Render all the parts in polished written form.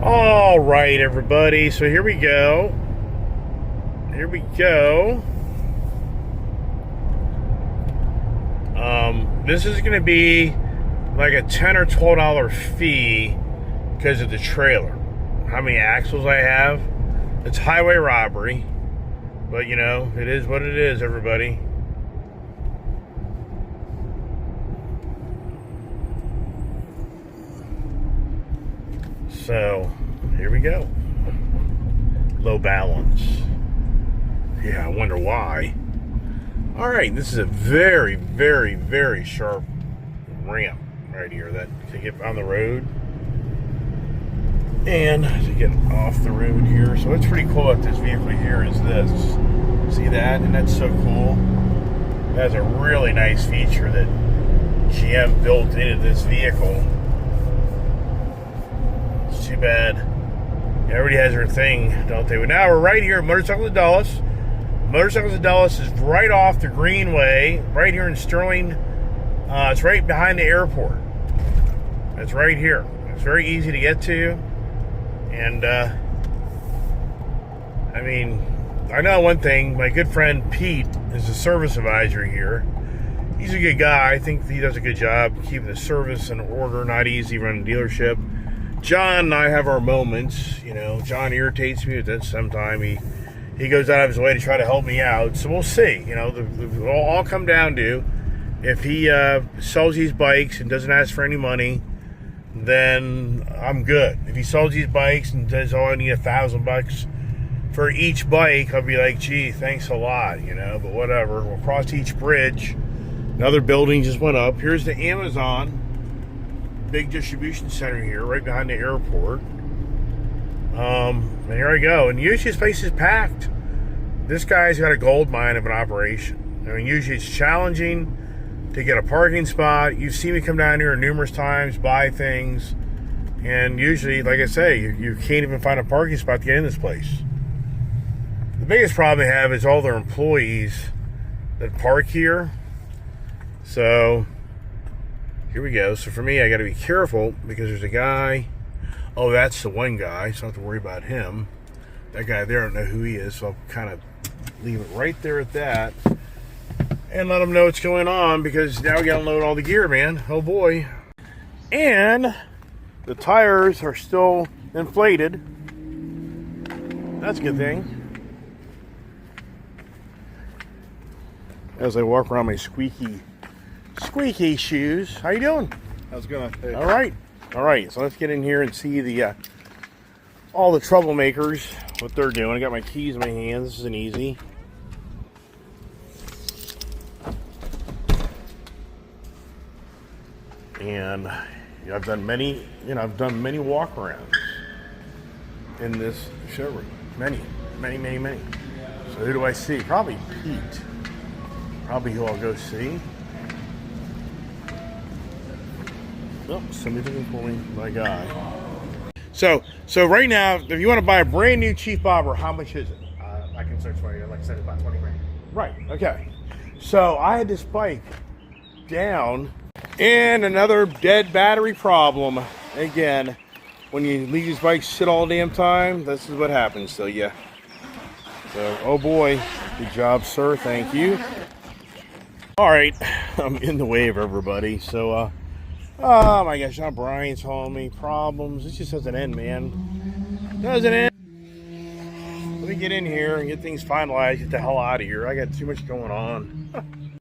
All right, everybody. So here we go. Here we go. This is going to be like a $10 or $12 fee because of the trailer. How many axles I have? It's highway robbery. But, you know, it is what it is, everybody. So, here we go. Low balance. Yeah, I wonder why. Alright, this is a very, very, very sharp ramp right here that to get on the road and to get off the road here. So what's pretty cool about this vehicle here is this. See that? And that's so cool. It has a really nice feature that GM built into this vehicle. It's too bad. Everybody has their thing, don't they? But now we're right here at Motorcycles of Dulles. Motorcycles of Dulles is right off the Greenway, right here in Sterling. It's right behind the airport. It's right here. It's very easy to get to. And, I mean, I know one thing. My good friend Pete is the service advisor here. He's a good guy. I think he does a good job keeping the service in order. Not easy running a dealership. John and I have our moments. You know, John irritates me with this sometimes. He goes out of his way to try to help me out. So we'll see. You know, it'll all come down to if he sells these bikes and doesn't ask for any money, then I'm good. If he sells these bikes and says, "Oh, I need $1,000 for each bike," I'll be like, "Gee, thanks a lot," you know. But whatever. We'll cross each bridge. Another building just went up. Here's the Amazon big distribution center here, right behind the airport. And here I go. And usually this place is packed. This guy's got a gold mine of an operation. I mean, usually it's challenging to get a parking spot. You've seen me come down here numerous times, buy things. And usually, like I say, you can't even find a parking spot to get in this place. The biggest problem they have is all their employees that park here. So, here we go. So for me, I got to be careful because there's a guy. Oh, that's the one guy, so I don't have to worry about him. That guy there, I don't know who he is, so I'll kind of leave it right there at that and let him know what's going on because now we got to load all the gear, man. Oh, boy. And the tires are still inflated. That's a good thing. As I walk around my squeaky shoes. How you doing? How's it going? Hey. All right, so let's get in here and see the all the troublemakers, what they're doing. I got my keys in my hands. This isn't easy. And I've done many walk-arounds in this showroom. Many. So who do I see? Probably Pete. Probably who I'll go see. Oh, somebody's looking for me, my guy. So right now, if you want to buy a brand new Chief Bobber, how much is it? I can search for you. Like I said, about 20 grand. Right. Okay. So I had this bike down, and another dead battery problem. Again, when you leave these bikes sit all damn time, this is what happens. So yeah. So oh boy, good job, sir. Thank you. All right, I'm in the way of everybody. So oh my gosh, now Brian's calling me. Problems. This just doesn't end, man. Doesn't end. Let me get in here and get things finalized. Get the hell out of here. I got too much going on.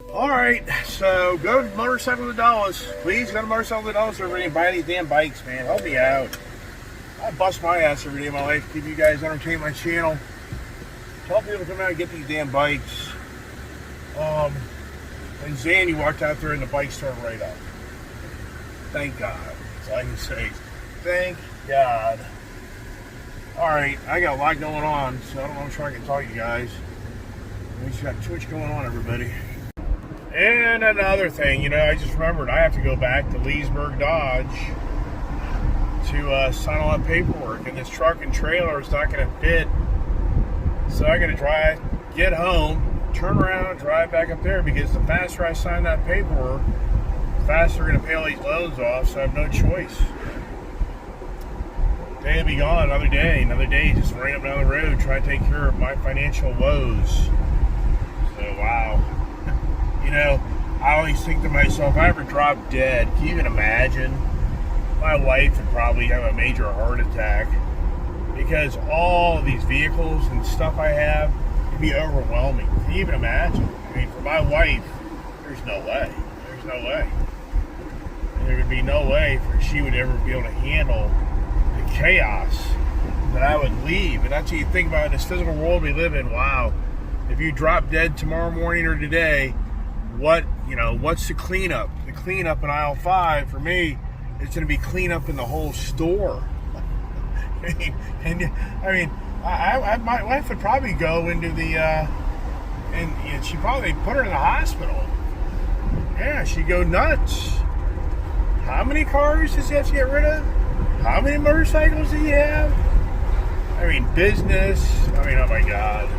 Alright, so go to Motorcycles of Dulles. Please go to Motorcycles of Dulles everybody and buy these damn bikes, man. Help me out. I bust my ass every day of my life to keep you guys entertain my channel. Tell people to come out and get these damn bikes. And Zandy walked out there and the bike started right up. Thank God. That's all I can say. Thank God. Alright, I got a lot going on, so I don't know if I can talk to you guys. We just got too much going on, everybody. And another thing, you know, I just remembered I have to go back to Leesburg Dodge to sign all that paperwork, and this truck and trailer is not going to fit. So I got to get home, turn around, drive back up there, because the faster I sign that paperwork, the faster we're going to pay all these loans off, so I have no choice. Day will be gone, another day, just running up down the road, trying to take care of my financial woes. So, wow. You know, I always think to myself, if I ever drop dead, can you even imagine? My wife would probably have a major heart attack because all of these vehicles and stuff I have would be overwhelming. Can you even imagine? I mean, for my wife, there's no way. There's no way. There would be no way she would ever be able to handle the chaos that I would leave. And that's what you think about in this physical world we live in. Wow. If you drop dead tomorrow morning or today, what's the cleanup? The cleanup in aisle 5 for me is going to be cleanup in the whole store. My wife would probably go into the and she'd probably put her in the hospital. Yeah, she'd go nuts. How many cars does he have to get rid of? How many motorcycles do you have? I mean, business. I mean, oh my God.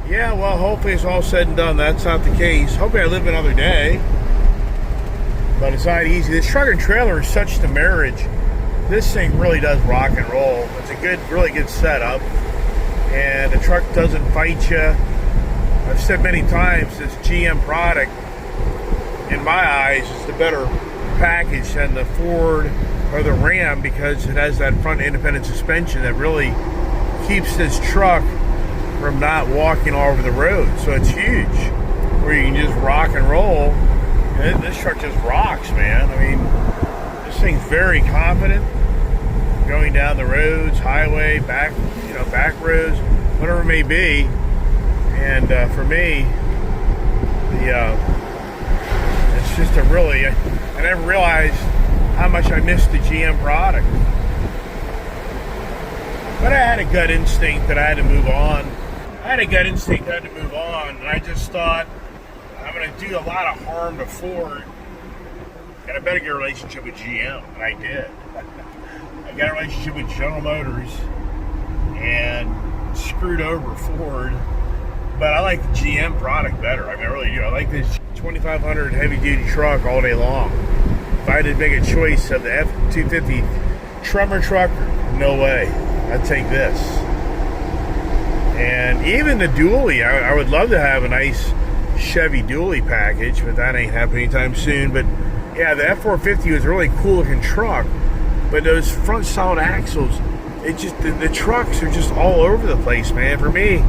Yeah, well, hopefully it's all said and done. That's not the case. Hopefully I live another day. But it's not easy. This truck and trailer is such the marriage. This thing really does rock and roll. It's a really good setup. And the truck doesn't fight you. I've said many times, this GM product, in my eyes, is the better package than the Ford or the Ram because it has that front independent suspension that really keeps this truck from not walking all over the road. So it's huge, where you can just rock and roll. And this truck just rocks, man. I mean, this thing's very confident going down the roads, highway, back roads, whatever it may be. And for me, it's just I never realized how much I missed the GM product. But I had a gut instinct that I had to move on. And I just thought, I'm going to do a lot of harm to Ford, and I better get a relationship with GM. And I did. I got a relationship with General Motors and screwed over Ford. But I like the GM product better. I mean, I really do. I like this 2500 heavy-duty truck all day long. If I had to make a choice of the F-250 Tremor truck, no way. I'd take this. And even the dually, I would love to have a nice Chevy dually package, but that ain't happening anytime soon. But yeah, the F-450 was a really cool-looking truck. But those front solid axles, the trucks are just all over the place, man. For me,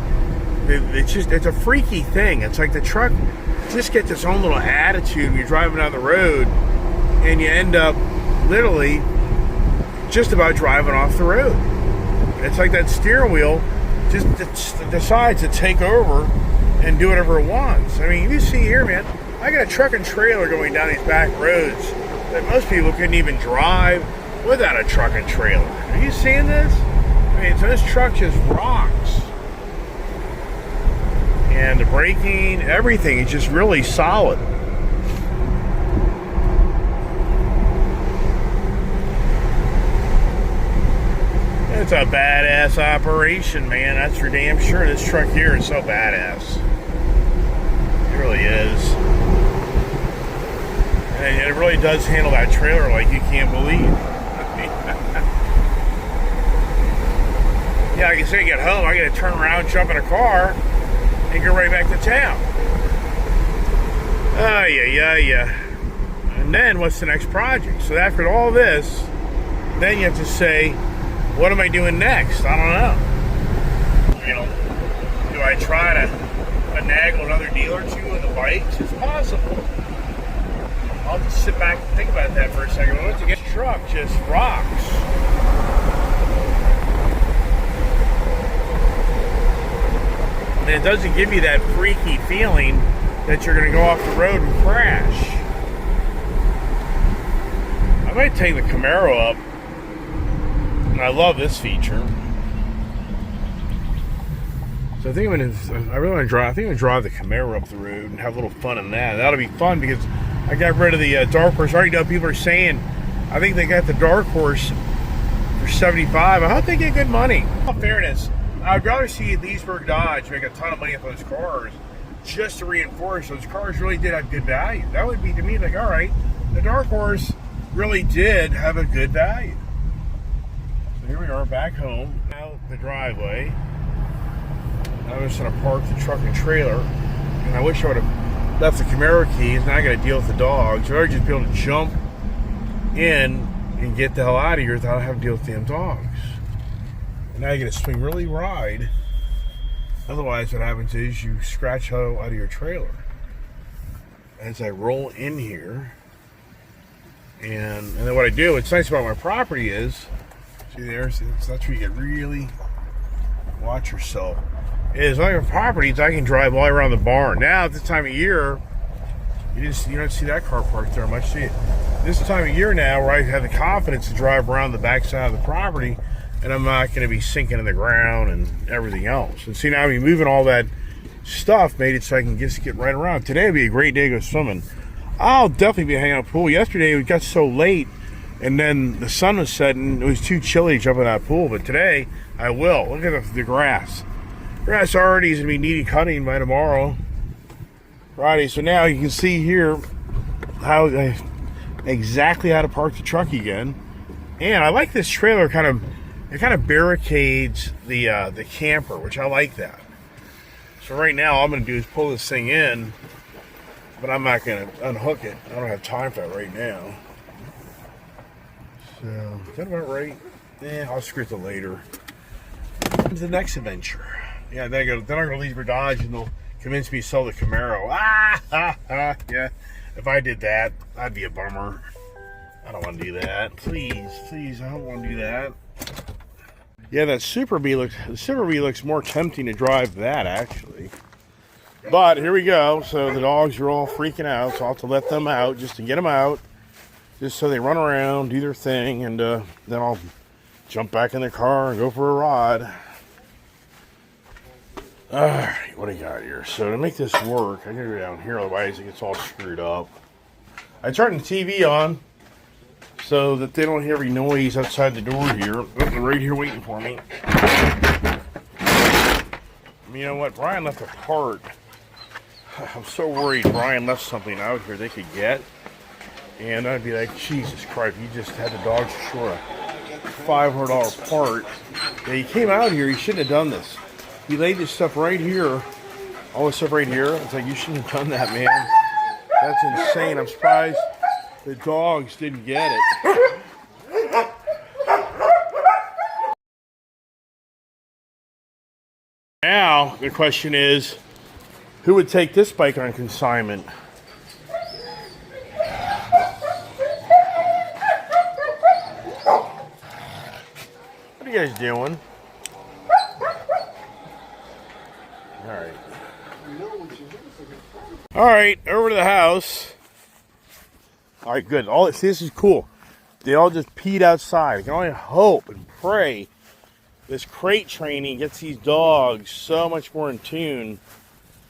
it's a freaky thing. It's like the truck just gets its own little attitude when you're driving down the road, and you end up literally just about driving off the road. It's like that steering wheel just decides to take over and do whatever it wants. I mean, you see here, man, I got a truck and trailer going down these back roads that most people couldn't even drive without a truck and trailer. Are you seeing this? I mean, so this truck just rocks. And the braking, everything is just really solid. It's a badass operation, man. That's for damn sure. This truck here is so badass. It really is. And it really does handle that trailer like you can't believe. Yeah, like I say, get home, I gotta turn around, jump in a car, and go right back to town. Yeah. And then what's the next project? So after all this, then you have to say, what am I doing next? I don't know. You know, do I try to finagle another deal or two on the bikes? It's possible. I'll just sit back and think about that for a second. Once again, this truck just rocks. And it doesn't give you that freaky feeling that you're going to go off the road and crash. I might take the Camaro up. And I love this feature. So I think I really want to drive. I think I'm going to drive the Camaro up the road and have a little fun in that. That'll be fun because I got rid of the Dark Horse. I already know people are saying, I think they got the Dark Horse for $75. I hope they get good money. In all fairness, I'd rather see Leesburg Dodge make a ton of money off those cars just to reinforce those cars really did have good value. That would be to me like, all right, the Dark Horse really did have a good value. Here we are back home, out the driveway. I was going to park the truck and trailer, and I wish I would have left the Camaro keys. Now I got to deal with the dogs. I'd just be able to jump in and get the hell out of here without having to deal with damn dogs. And now you got to swing really wide. Otherwise, what happens is you scratch out of your trailer. As I roll in here, and then what I do, what's nice about my property is, see there, see, so that's where you get really watch yourself. Is on your properties, I can drive all the way around the barn. Now, at this time of year, you don't see that car parked there much, see it. This time of year now, where I have the confidence to drive around the backside of the property, and I'm not going to be sinking in the ground and everything else. And see, now I'm moving all that stuff, made it so I can just get right around. Today would be a great day to go swimming. I'll definitely be hanging out in the pool. Yesterday, it got so late, and then the sun was setting. It was too chilly to jump in that pool, but today, I will. Look at the grass. Grass already is going to be needing cutting by tomorrow, Friday. So now you can see here how exactly how to park the truck again. And I like this trailer. It kind of barricades the camper, which I like that. So right now, all I'm going to do is pull this thing in, but I'm not going to unhook it. I don't have time for that right now. So, is that about right? I'll screw it to later. On to the next adventure. Yeah, then I'm going to leave for Dodge, and they'll convince me to sell the Camaro. Yeah. If I did that, I'd be a bummer. I don't want to do that. Please, I don't want to do that. Yeah, the Super Bee looks more tempting to drive that, actually. But here we go. So the dogs are all freaking out, so I'll have to let them out just to get them out, just so they run around, do their thing, and then I'll jump back in the car and go for a ride. Alright, what do you got here? So to make this work, I gotta go down here, otherwise it gets all screwed up. I turned the TV on so that they don't hear every noise outside the door here. They're right here waiting for me. You know what? Brian left a part. I'm so worried Brian left something out here they could get. And I'd be like, Jesus Christ, you just had the dogs short a $500 part. Yeah, he came out here, he shouldn't have done this. He laid this stuff right here. All this stuff right here. It's like, you shouldn't have done that, man. That's insane. I'm surprised the dogs didn't get it. Now, the question is, who would take this bike on consignment? What are you guys doing? All right, over to the house. All right, good. This is cool. They all just peed outside. I can only hope and pray this crate training gets these dogs so much more in tune.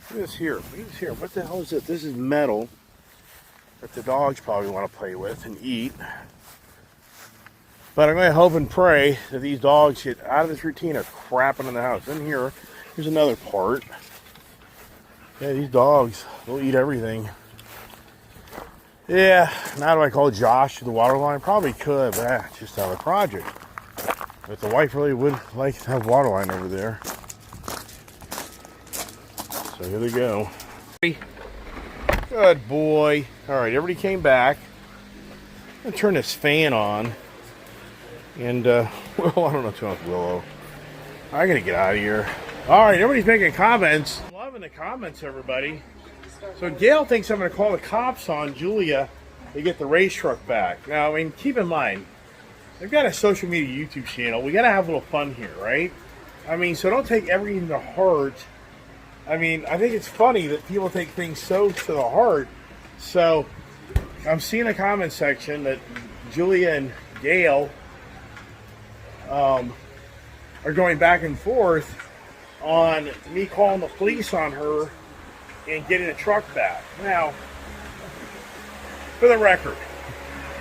Look at this here. Look at this here. What the hell is this? This is metal that the dogs probably want to play with and eat. But I'm going to hope and pray that these dogs get out of this routine of crapping in the house. In here, here's another part. Yeah, these dogs, they'll eat everything. Yeah, now do I call Josh to the water line? Probably could, but just out of the project. But the wife really would like to have water line over there. So here they go. Good boy. All right, everybody came back. I'm going to turn this fan on. And, well, I don't know too much Willow. I got to get out of here. All right, everybody's making comments. Loving the comments, everybody. So Gail thinks I'm going to call the cops on Julia to get the race truck back. Now, I mean, keep in mind, they've got a social media YouTube channel. We got to have a little fun here, right? I mean, so don't take everything to heart. I mean, I think it's funny that people take things so to the heart. So I'm seeing a comment section that Julia and Gail are going back and forth on me calling the police on her and getting the truck back. Now, for the record,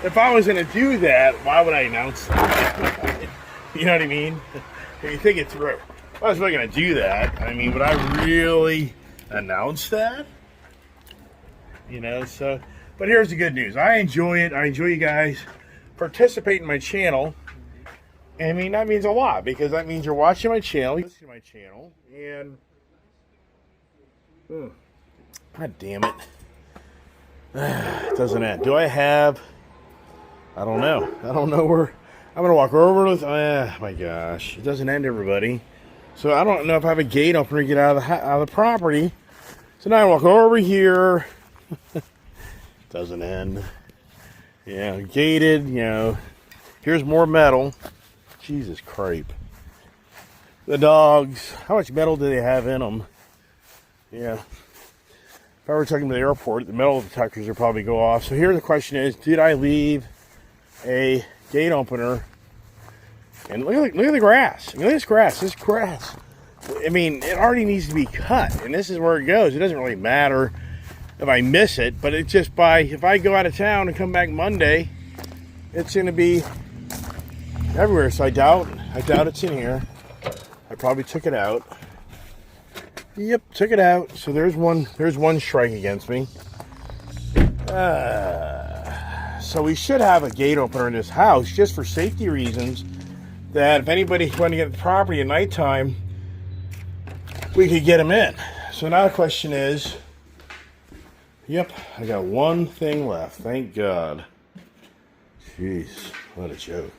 if I was going to do that, why would I announce that? You know what I mean? If you think it through. If I was really going to do that, I mean, would I really announce that? You know, so, but here's the good news. I enjoy it. I enjoy you guys participating in my channel. I mean, that means a lot because that means you're watching my channel, you're listening to my channel, and God damn it. It doesn't end. Do I have? I don't know. I don't know where. I'm going to walk over with. My gosh. It doesn't end, everybody. So I don't know if I have a gate opener to get out of the property. So now I walk over here. Doesn't end. Yeah, gated, you know. Here's more metal. Jesus Christ. The dogs. How much metal do they have in them? Yeah. If I were talking to the airport, the metal detectors would probably go off. So here the question is, did I leave a gate opener? And look at the grass. I mean, look at this grass. This grass. I mean, it already needs to be cut. And this is where it goes. It doesn't really matter if I miss it. But it's just if I go out of town and come back Monday, it's going to be everywhere. So I doubt it's in here. I probably took it out. Yep, took it out. So there's one strike against me. So we should have a gate opener in this house just for safety reasons, that if anybody's going to get the property at nighttime, we could get them in. So now the question is, yep, I got one thing left. Thank God. Jeez, what a joke.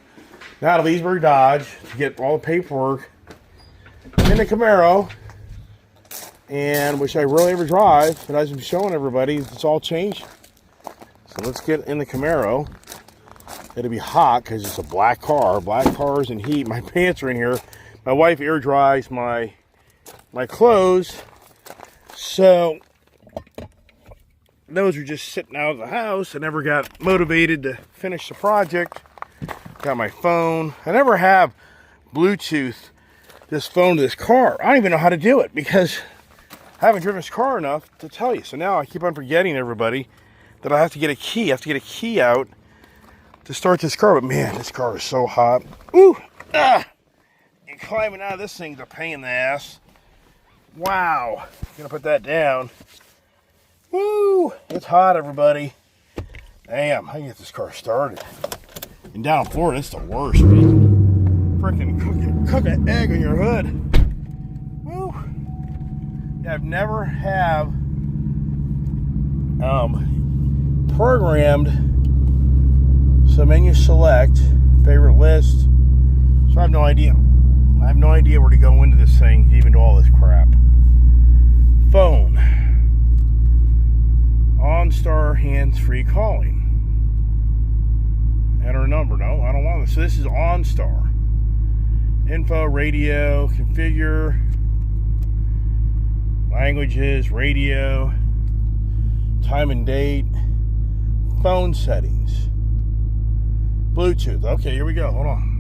Now to Leesburg Dodge to get all the paperwork in the Camaro, and which I rarely ever drive, but as I'm showing everybody, it's all changed. So let's get in the Camaro. It'll be hot because it's a black car. Black cars and heat. My pants are in here. My wife air dries my clothes. So those are just sitting out of the house. I never got motivated to finish the project. Got my phone. I never have Bluetooth this phone to this car. I don't even know how to do it because I haven't driven this car enough to tell you. So now I keep on forgetting, everybody, that I have to get a key. I have to get a key out to start this car. But man, this car is so hot. Ooh! Ah! And climbing out of this thing's a pain in the ass. Wow. Gonna put that down. Woo! It's hot, everybody. Damn, I can get this car started. And down in Florida, it's the worst. Freaking cook an egg on your hood. Woo! Yeah, I've never have programmed so menu select favorite list. So I have no idea. I have no idea where to go into this thing, even do all this crap. Phone. OnStar hands-free calling. Enter a number. No, I don't want this. So this is OnStar. Info, radio, configure, languages, radio, time and date, phone settings, Bluetooth. Okay, here we go. Hold on.